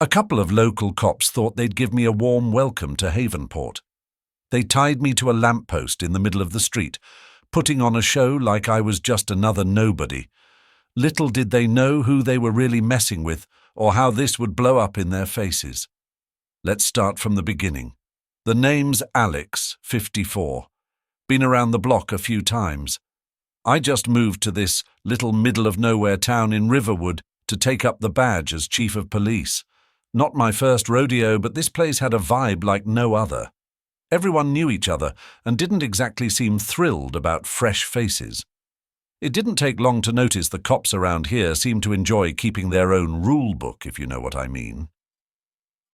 A couple of local cops thought they'd give me a warm welcome to Havenport. They tied me to a lamppost in the middle of the street, putting on a show like I was just another nobody. Little did they know who they were really messing with or how this would blow up in their faces. Let's start from the beginning. The name's Alex, 54. Been around the block a few times. I just moved to this little middle-of-nowhere town in Riverwood to take up the badge as chief of police. Not my first rodeo, but this place had a vibe like no other. Everyone knew each other and didn't exactly seem thrilled about fresh faces. It didn't take long to notice the cops around here seemed to enjoy keeping their own rule book, if you know what I mean.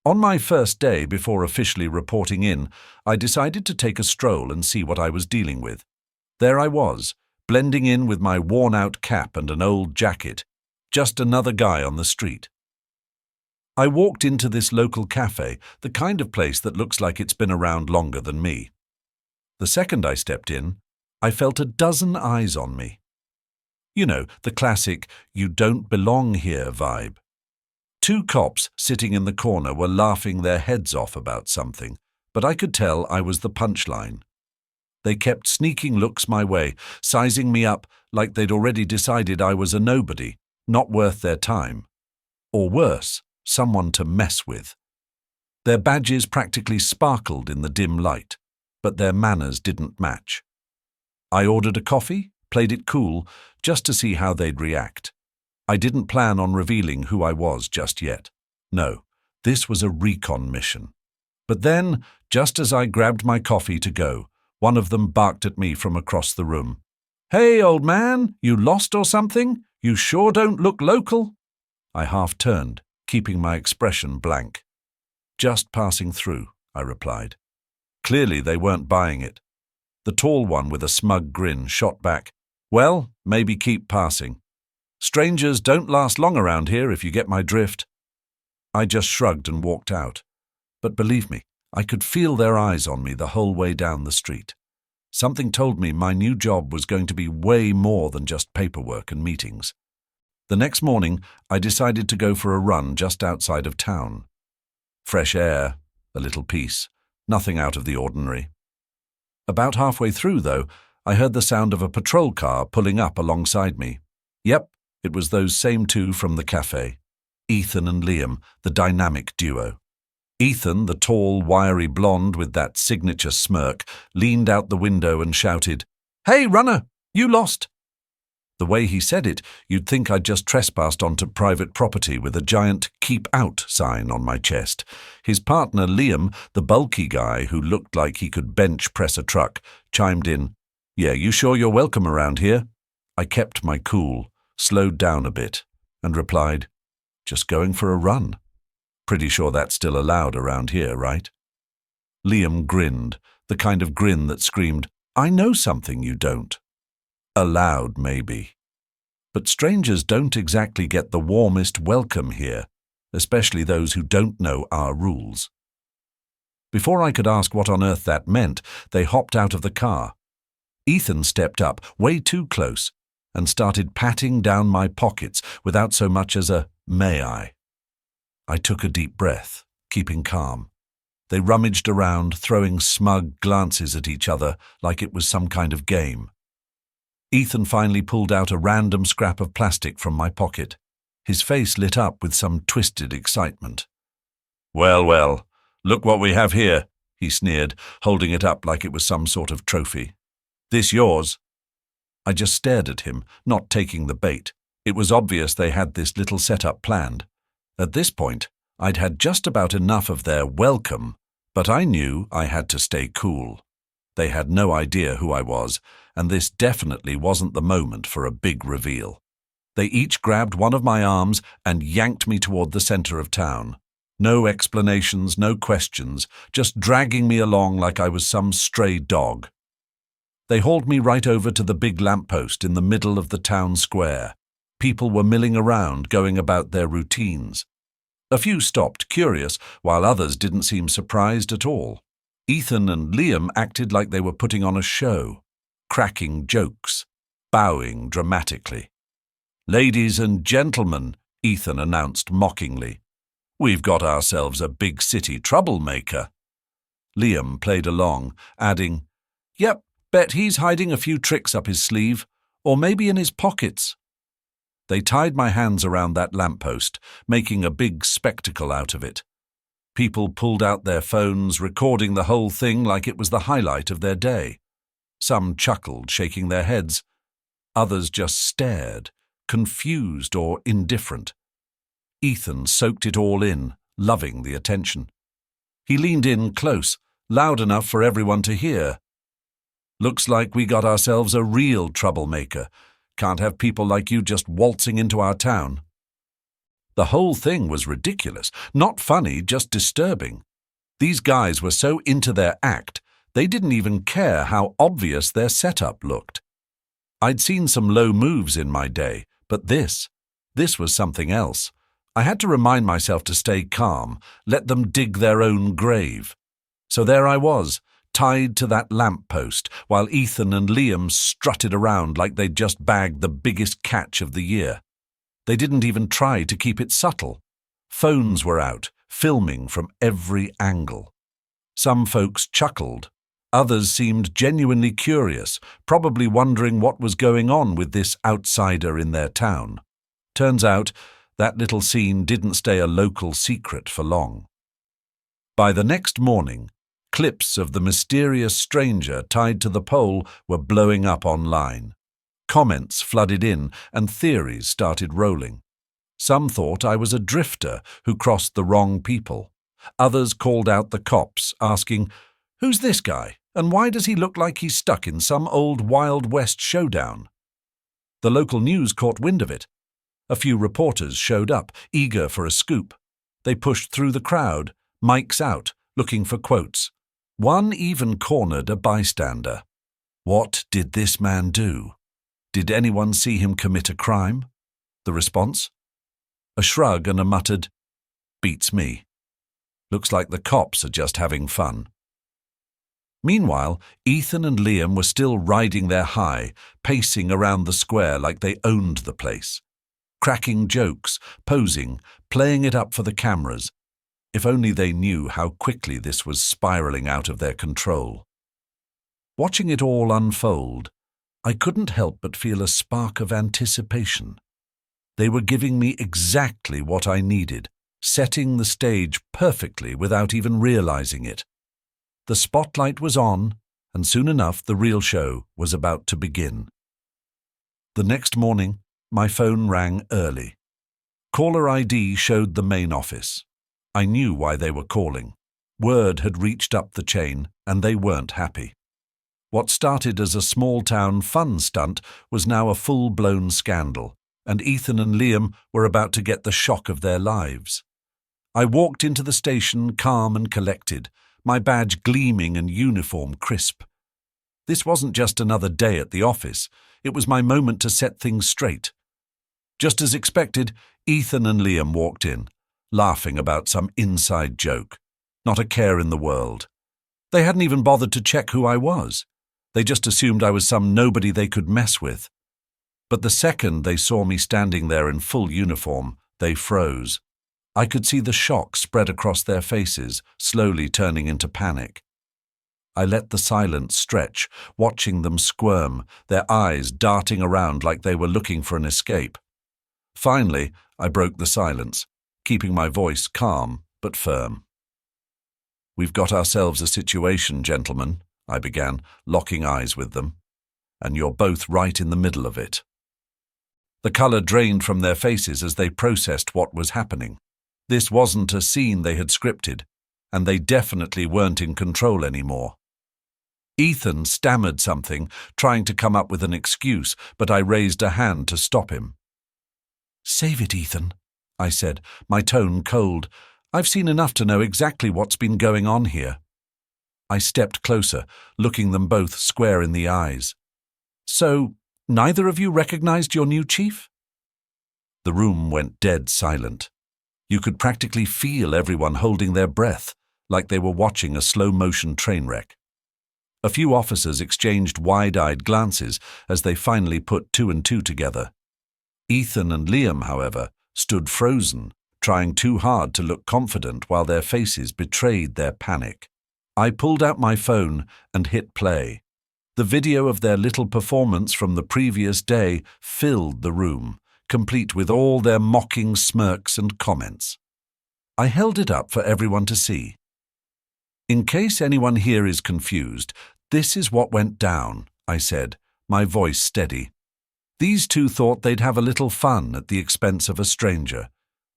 On my first day before officially reporting in, I decided to take a stroll and see what I was dealing with. There I was, blending in with my worn-out cap and an old jacket, just another guy on the street. I walked into this local cafe, the kind of place that looks like it's been around longer than me. The second I stepped in, I felt a dozen eyes on me. You know, the classic, you don't belong here vibe. Two cops sitting in the corner were laughing their heads off about something, but I could tell I was the punchline. They kept sneaking looks my way, sizing me up like they'd already decided I was a nobody, not worth their time. Or worse, someone to mess with. Their badges practically sparkled in the dim light, but their manners didn't match. I ordered a coffee, played it cool, just to see how they'd react. I didn't plan on revealing who I was just yet. No, this was a recon mission. But then, just as I grabbed my coffee to go, one of them barked at me from across the room. "Hey, old man, you lost or something? You sure don't look local." I half turned, keeping my expression blank. "Just passing through," I replied. Clearly they weren't buying it. The tall one with a smug grin shot back, "Well, maybe keep passing. Strangers don't last long around here if you get my drift." I just shrugged and walked out. But believe me, I could feel their eyes on me the whole way down the street. Something told me my new job was going to be way more than just paperwork and meetings. The next morning, I decided to go for a run just outside of town. Fresh air, a little peace, nothing out of the ordinary. About halfway through, though, I heard the sound of a patrol car pulling up alongside me. Yep, it was those same two from the cafe. Ethan and Liam, the dynamic duo. Ethan, the tall, wiry blonde with that signature smirk, leaned out the window and shouted, "Hey, runner, you lost!" The way he said it, you'd think I'd just trespassed onto private property with a giant "Keep Out" sign on my chest. His partner, Liam, the bulky guy who looked like he could bench press a truck, chimed in, "Yeah, you sure you're welcome around here?" I kept my cool, slowed down a bit, and replied, "Just going for a run. Pretty sure that's still allowed around here, right?" Liam grinned, the kind of grin that screamed, "I know something you don't." Allowed, maybe. But strangers don't exactly get the warmest welcome here, especially those who don't know our rules. Before I could ask what on earth that meant, they hopped out of the car. Ethan stepped up, way too close, and started patting down my pockets without so much as a "may I?" I took a deep breath, keeping calm. They rummaged around, throwing smug glances at each other like it was some kind of game. Ethan finally pulled out a random scrap of plastic from my pocket. His face lit up with some twisted excitement. "Well, well, look what we have here," he sneered, holding it up like it was some sort of trophy. "This yours?" I just stared at him, not taking the bait. It was obvious they had this little setup planned. At this point, I'd had just about enough of their welcome, but I knew I had to stay cool. They had no idea who I was, and this definitely wasn't the moment for a big reveal. They each grabbed one of my arms and yanked me toward the center of town. No explanations, no questions, just dragging me along like I was some stray dog. They hauled me right over to the big lamppost in the middle of the town square. People were milling around, going about their routines. A few stopped, curious, while others didn't seem surprised at all. Ethan and Liam acted like they were putting on a show, cracking jokes, bowing dramatically. "Ladies and gentlemen," Ethan announced mockingly. We've got ourselves a big city troublemaker." Liam played along, adding, "Yep, bet he's hiding a few tricks up his sleeve, or maybe in his pockets." They tied my hands around that lamppost, making a big spectacle out of it. People pulled out their phones, recording the whole thing like it was the highlight of their day. Some chuckled, shaking their heads. Others just stared, confused or indifferent. Ethan soaked it all in, loving the attention. He leaned in close, loud enough for everyone to hear. "Looks like we got ourselves a real troublemaker. Can't have people like you just waltzing into our town." The whole thing was ridiculous, not funny, just disturbing. These guys were so into their act, they didn't even care how obvious their setup looked. I'd seen some low moves in my day, but this was something else. I had to remind myself to stay calm, let them dig their own grave. So there I was, tied to that lamppost, while Ethan and Liam strutted around like they'd just bagged the biggest catch of the year. They didn't even try to keep it subtle. Phones were out, filming from every angle. Some folks chuckled. Others seemed genuinely curious, probably wondering what was going on with this outsider in their town. Turns out, that little scene didn't stay a local secret for long. By the next morning, clips of the mysterious stranger tied to the pole were blowing up online. Comments flooded in and theories started rolling. Some thought I was a drifter who crossed the wrong people. Others called out the cops, asking, "Who's this guy, and why does he look like he's stuck in some old Wild West showdown?" The local news caught wind of it. A few reporters showed up, eager for a scoop. They pushed through the crowd, mics out, looking for quotes. One even cornered a bystander. What did this man do? Did anyone see him commit a crime? The response? A shrug and a muttered, "Beats me. Looks like the cops are just having fun." Meanwhile, Ethan and Liam were still riding their high, pacing around the square like they owned the place. Cracking jokes, posing, playing it up for the cameras. If only they knew how quickly this was spiraling out of their control. Watching it all unfold, I couldn't help but feel a spark of anticipation. They were giving me exactly what I needed, setting the stage perfectly without even realizing it. The spotlight was on, and soon enough the real show was about to begin. The next morning, my phone rang early. Caller ID showed the main office. I knew why they were calling. Word had reached up the chain, and they weren't happy. What started as a small-town fun stunt was now a full-blown scandal, and Ethan and Liam were about to get the shock of their lives. I walked into the station calm and collected, my badge gleaming and uniform crisp. This wasn't just another day at the office, it was my moment to set things straight. Just as expected, Ethan and Liam walked in, laughing about some inside joke. Not a care in the world. They hadn't even bothered to check who I was. They just assumed I was some nobody they could mess with. But the second they saw me standing there in full uniform, they froze. I could see the shock spread across their faces, slowly turning into panic. I let the silence stretch, watching them squirm, their eyes darting around like they were looking for an escape. Finally, I broke the silence, keeping my voice calm but firm. "We've got ourselves a situation, gentlemen," I began, locking eyes with them, "and you're both right in the middle of it." The colour drained from their faces as they processed what was happening. This wasn't a scene they had scripted, and they definitely weren't in control anymore. Ethan stammered something, trying to come up with an excuse, but I raised a hand to stop him. "Save it, Ethan," I said, my tone cold. "I've seen enough to know exactly what's been going on here." I stepped closer, looking them both square in the eyes. "So, neither of you recognized your new chief?" The room went dead silent. You could practically feel everyone holding their breath, like they were watching a slow-motion train wreck. A few officers exchanged wide-eyed glances as they finally put two and two together. Ethan and Liam, however, stood frozen, trying too hard to look confident while their faces betrayed their panic. I pulled out my phone and hit play. The video of their little performance from the previous day filled the room, complete with all their mocking smirks and comments. I held it up for everyone to see. In case anyone here is confused, this is what went down, I said, my voice steady. These two thought they'd have a little fun at the expense of a stranger,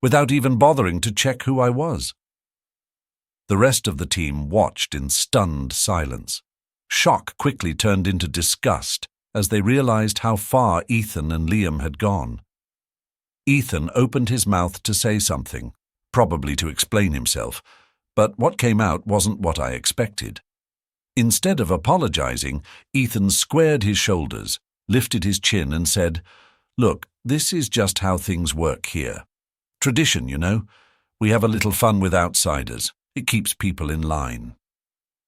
without even bothering to check who I was. The rest of the team watched in stunned silence. Shock quickly turned into disgust as they realized how far Ethan and Liam had gone. Ethan opened his mouth to say something, probably to explain himself, but what came out wasn't what I expected. Instead of apologizing, Ethan squared his shoulders, lifted his chin and said, "Look, this is just how things work here. Tradition, you know. We have a little fun with outsiders. It keeps people in line."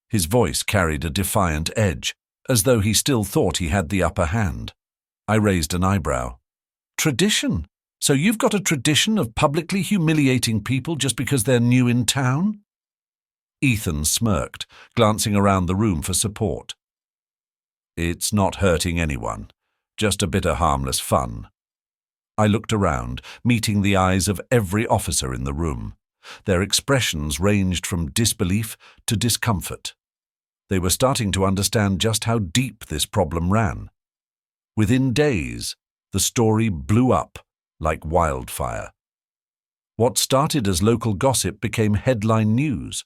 His voice carried a defiant edge, as though he still thought he had the upper hand. I raised an eyebrow. "Tradition? So you've got a tradition of publicly humiliating people just because they're new in town?" Ethan smirked, glancing around the room for support. "It's not hurting anyone, just a bit of harmless fun." I looked around, meeting the eyes of every officer in the room. Their expressions ranged from disbelief to discomfort. They were starting to understand just how deep this problem ran. Within days, the story blew up like wildfire. What started as local gossip became headline news.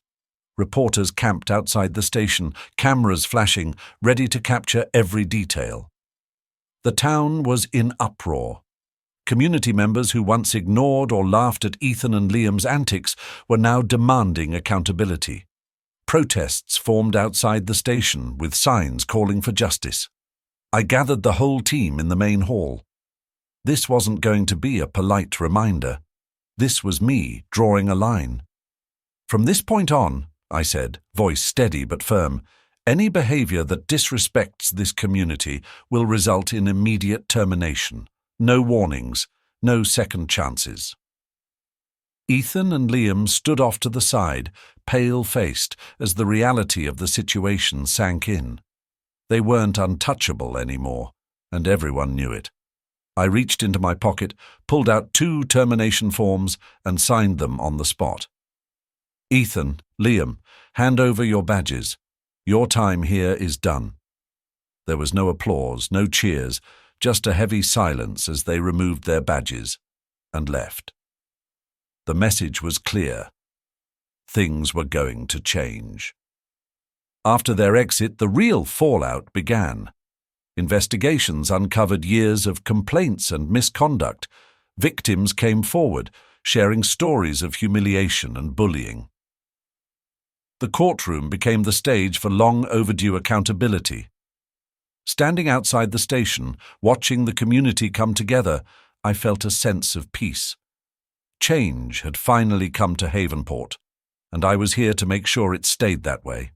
Reporters camped outside the station, cameras flashing, ready to capture every detail. The town was in uproar. Community members who once ignored or laughed at Ethan and Liam's antics were now demanding accountability. Protests formed outside the station with signs calling for justice. I gathered the whole team in the main hall. This wasn't going to be a polite reminder. This was me drawing a line. "From this point on," I said, voice steady but firm, "any behavior that disrespects this community will result in immediate termination. No warnings, no second chances." Ethan and Liam stood off to the side, pale-faced, as the reality of the situation sank in. They weren't untouchable anymore, and everyone knew it. I reached into my pocket, pulled out 2 termination forms, and signed them on the spot. "Ethan, Liam, hand over your badges. Your time here is done." There was no applause, no cheers, just a heavy silence as they removed their badges and left. The message was clear. Things were going to change. After their exit, the real fallout began. Investigations uncovered years of complaints and misconduct. Victims came forward, sharing stories of humiliation and bullying. The courtroom became the stage for long overdue accountability. Standing outside the station, watching the community come together, I felt a sense of peace. Change had finally come to Havenport, and I was here to make sure it stayed that way.